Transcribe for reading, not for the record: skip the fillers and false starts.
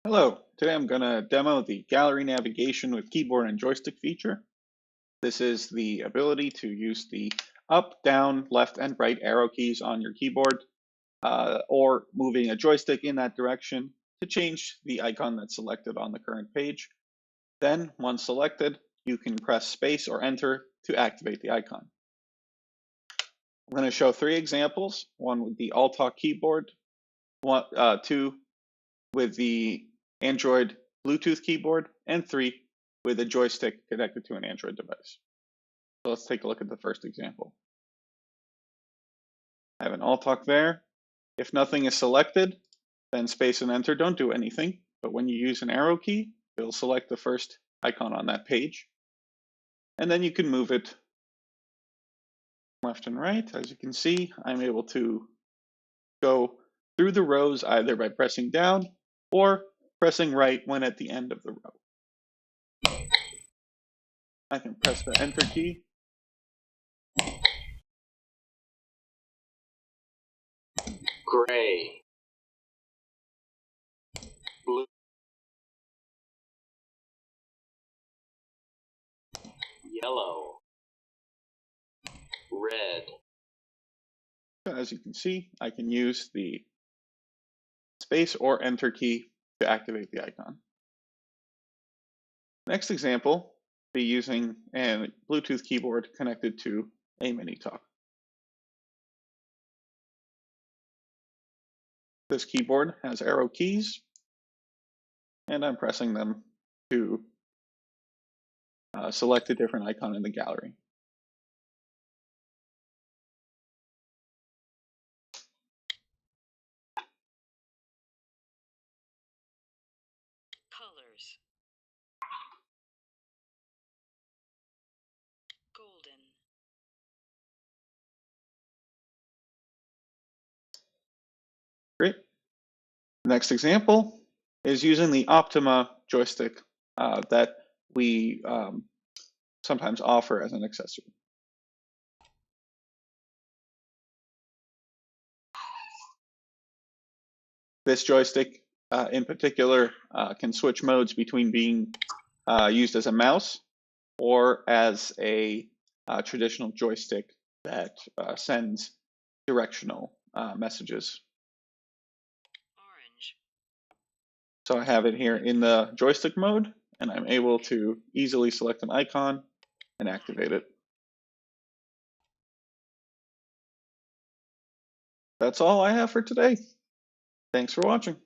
Hello, today I'm going to demo the gallery navigation with keyboard and joystick feature. This is the ability to use the up, down, left, and right arrow keys on your keyboard, or moving a joystick in that direction to change the icon that's selected on the current page. Then, once selected, you can press space or enter to activate the icon. I'm going to show three examples, one with the Alt-Talk keyboard, two with the Android Bluetooth keyboard, and three with a joystick connected to an Android device. So let's take a look at the first example. I have an Alt-Talk there. If nothing is selected, then space and enter don't do anything. But when you use an arrow key, it'll select the first icon on that page. And then you can move it left and right. As you can see, I'm able to go through the rows either by pressing down or pressing right when at the end of the row. I can press the enter key. Gray, blue, yellow, red. As you can see, I can use the space or enter key to activate the icon. Next example, be using a Bluetooth keyboard connected to a mini talk. This keyboard has arrow keys, and I'm pressing them to select a different icon in the gallery. Colors. Golden. Great. Next example is using the Optima joystick that we sometimes offer as an accessory. This joystick in particular can switch modes between being used as a mouse or as a traditional joystick that sends directional messages. Orange. So I have it here in the joystick mode, and I'm able to easily select an icon and activate it. That's all I have for today. Thanks for watching.